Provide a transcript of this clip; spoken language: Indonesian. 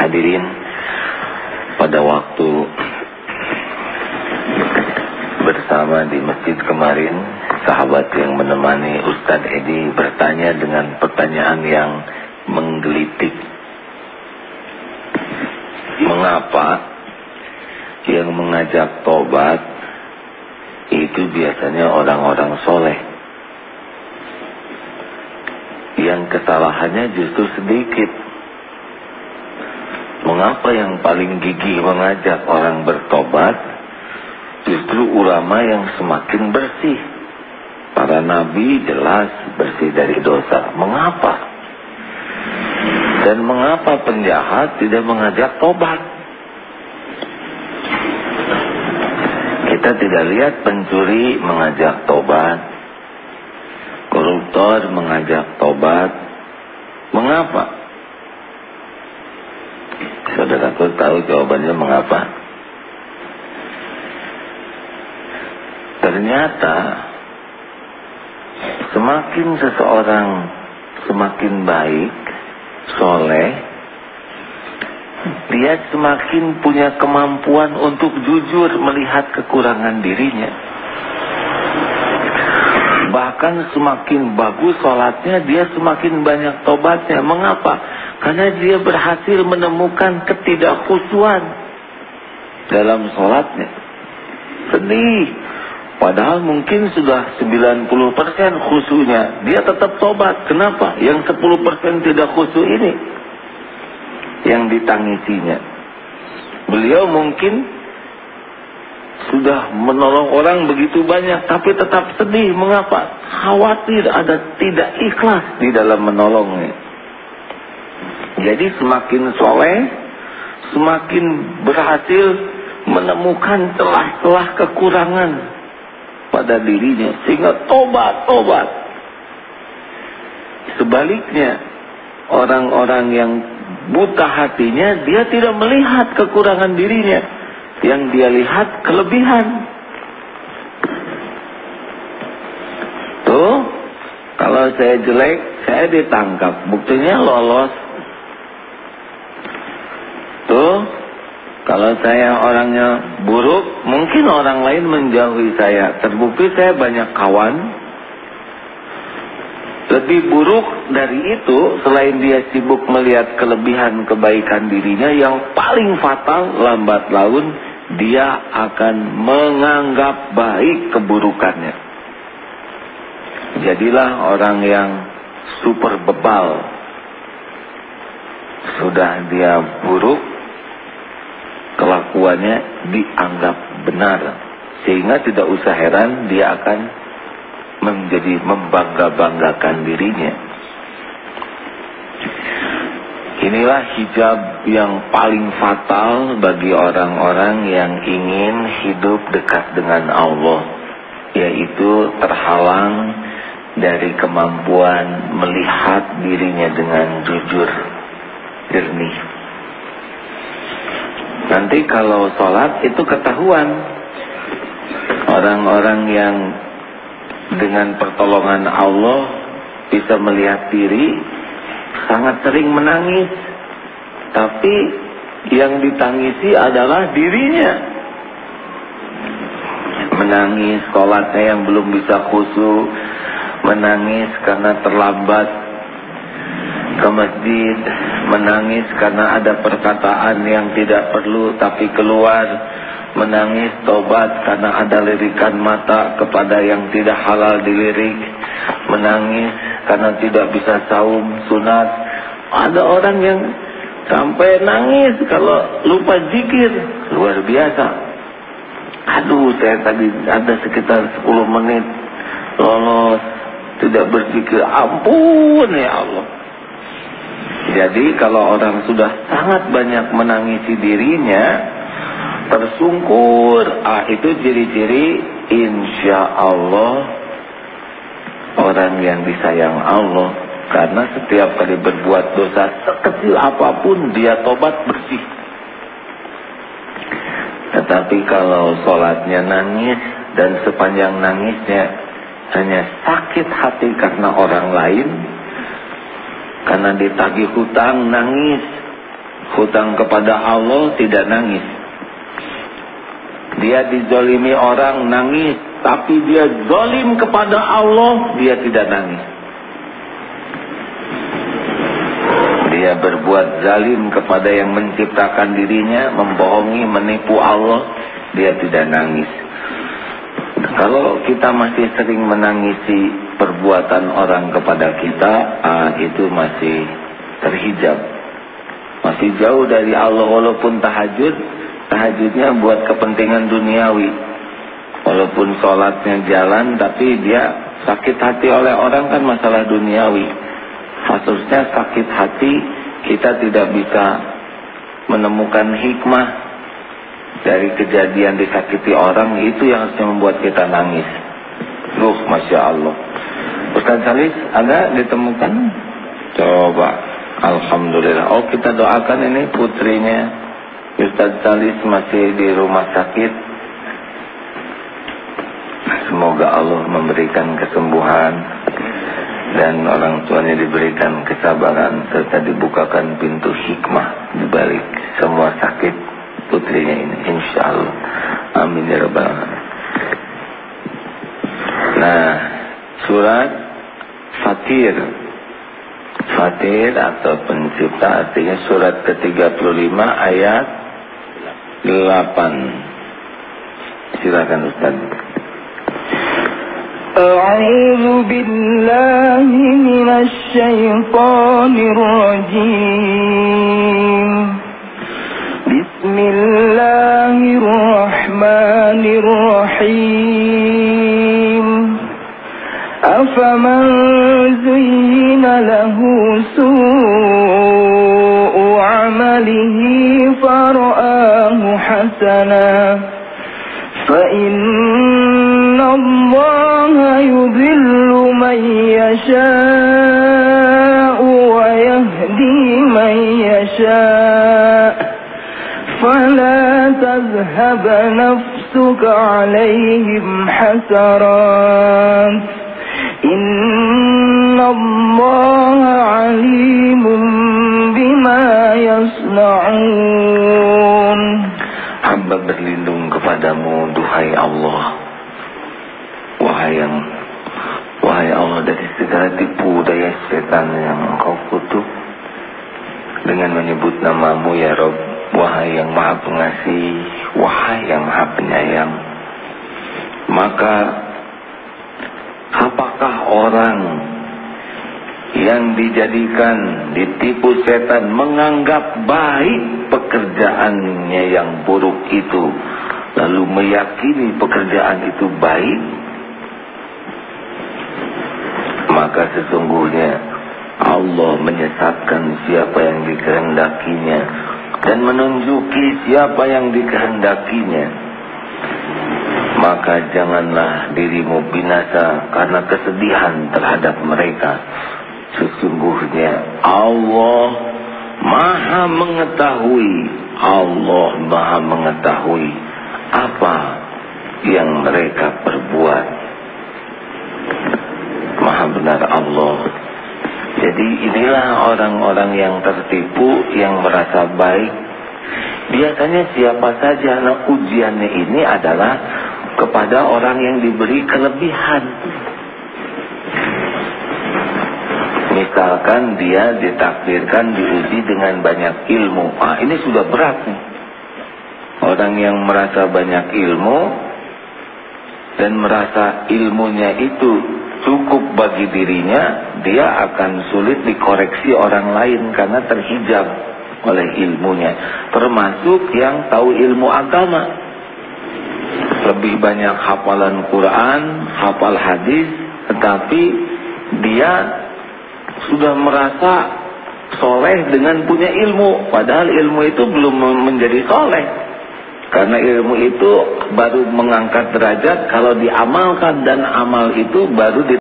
Hadirin, pada waktu bersama di masjid kemarin, sahabat yang menemani Ustadz Edi bertanya dengan pertanyaan yang menggelitik. Mengapa yang mengajak tobat itu biasanya orang-orang soleh, yang kesalahannya justru sedikit? Mengapa yang paling gigih mengajak orang bertobat justru ulama yang semakin bersih? Para nabi jelas bersih dari dosa. Mengapa? Dan mengapa penjahat tidak mengajak tobat? Kita tidak lihat pencuri mengajak tobat, koruptor mengajak tobat. Mengapa? Saudaraku tahu jawabannya mengapa? Ternyata semakin seseorang semakin baik, soleh, dia semakin punya kemampuan untuk jujur melihat kekurangan dirinya. Bahkan semakin bagus sholatnya, dia semakin banyak tobatnya. Mengapa? Karena dia berhasil menemukan ketidakkhusyuan dalam sholatnya. Sedih, padahal mungkin sudah 90% khusyunya, dia tetap tobat. Kenapa? Yang 10% tidak khusyuk ini yang ditangisinya. Beliau mungkin sudah menolong orang begitu banyak, tapi tetap sedih. Mengapa? Khawatir ada tidak ikhlas di dalam menolongnya. Jadi semakin soleh, semakin berhasil menemukan celah-celah kekurangan pada dirinya, sehingga tobat. Sebaliknya, orang-orang yang buta hatinya, dia tidak melihat kekurangan dirinya, yang dia lihat kelebihan. Tuh, kalau saya jelek, saya ditangkap, buktinya lolos. Tuh, kalau saya orangnya buruk, mungkin orang lain menjauhi saya. Terbukti saya banyak kawan. Lebih buruk dari itu, selain dia sibuk melihat kelebihan kebaikan dirinya, yang paling fatal, lambat laun dia akan menganggap baik keburukannya. Jadilah orang yang super bebal. Sudah dia buruk, kelakuannya dianggap benar, sehingga tidak usah heran dia akan menjadi membangga-banggakan dirinya. Inilah hijab yang paling fatal bagi orang-orang yang ingin hidup dekat dengan Allah, yaitu terhalang dari kemampuan melihat dirinya dengan jujur, jernih. Nanti kalau sholat itu ketahuan, orang-orang yang dengan pertolongan Allah bisa melihat diri sangat sering menangis, tapi yang ditangisi adalah dirinya. Menangis sholatnya yang belum bisa khusyuk, menangis karena terlambat ke masjid, menangis karena ada perkataan yang tidak perlu tapi keluar, menangis tobat karena ada lirikan mata kepada yang tidak halal dilirik, menangis karena tidak bisa saum sunat. Ada orang yang sampai nangis kalau lupa zikir, luar biasa. Aduh, saya tadi ada sekitar 10 menit lolos tidak berzikir, ampun ya Allah. Jadi kalau orang sudah sangat banyak menangisi dirinya, tersungkur, itu ciri-ciri insya Allah orang yang disayang Allah. Karena setiap kali berbuat dosa sekecil apapun, dia tobat bersih. Tetapi kalau sholatnya nangis, dan sepanjang nangisnya hanya sakit hati karena orang lain, karena ditagih hutang nangis, hutang kepada Allah tidak nangis. Dia dizalimi orang nangis, tapi dia zalim kepada Allah, dia tidak nangis. Dia berbuat zalim kepada yang menciptakan dirinya, membohongi, menipu Allah, dia tidak nangis. Kalau kita masih sering menangisi perbuatan orang kepada kita, itu masih terhijab, masih jauh dari Allah. Walaupun tahajudnya buat kepentingan duniawi, walaupun sholatnya jalan, tapi dia sakit hati oleh orang, kan masalah duniawi. Harusnya sakit hati kita tidak bisa menemukan hikmah dari kejadian disakiti orang, itu yang harusnya membuat kita nangis. Masya Allah. Ustaz Salis ada ditemukan? Coba. Alhamdulillah. Kita doakan ini putrinya Ustaz Salis masih di rumah sakit. Semoga Allah memberikan kesembuhan dan orang tuanya diberikan kesabaran, serta dibukakan pintu hikmah di balik semua sakit putrinya ini, insyaallah. Amin ya rabbal alamin. Nah, surat Fatir atau pencipta, artinya surat ke-35 ayat 8. Silakan Ustaz. A'udzu billahi minasy syaithanir rajim. Bismillahirrahmanirrahim. Afaman zuyyina lahu su'u 'amalihi fara'ahu hasana fa inna Allaha yudhillu man yasha'u wa yahdi man yasha'. فلا تذهب نفسك عليهم حسرات إن الله عليم بما يصنعون. Hamba berlindung kepadamu, duhai Allah, wahai Allah, dari segala tipu daya setan yang engkau kutuk dengan menyebut namamu ya Rabb. Wahai yang maha pengasih, wahai yang maha penyayang. Maka apakah orang yang dijadikan ditipu setan menganggap baik pekerjaannya yang buruk itu, lalu meyakini pekerjaan itu baik? Maka sesungguhnya Allah menyesatkan siapa yang dikehendakinya dan menunjuki siapa yang dikehendakinya. Maka janganlah dirimu binasa karena kesedihan terhadap mereka. Sesungguhnya Allah maha mengetahui apa yang mereka perbuat. Maha benar Allah. Jadi inilah orang-orang yang tertipu, yang merasa baik. Biasanya siapa saja. Nah, ujiannya ini adalah kepada orang yang diberi kelebihan. Misalkan dia ditakdirkan diuji dengan banyak ilmu. Ini sudah berat nih. Orang yang merasa banyak ilmu dan merasa ilmunya itu cukup bagi dirinya, dia akan sulit dikoreksi orang lain karena terhijab oleh ilmunya. Termasuk yang tahu ilmu agama, lebih banyak hafalan Quran, hafal hadis, tetapi dia sudah merasa soleh dengan punya ilmu, padahal ilmu itu belum menjadi soleh. Karena ilmu itu baru mengangkat derajat kalau diamalkan, dan amal itu baru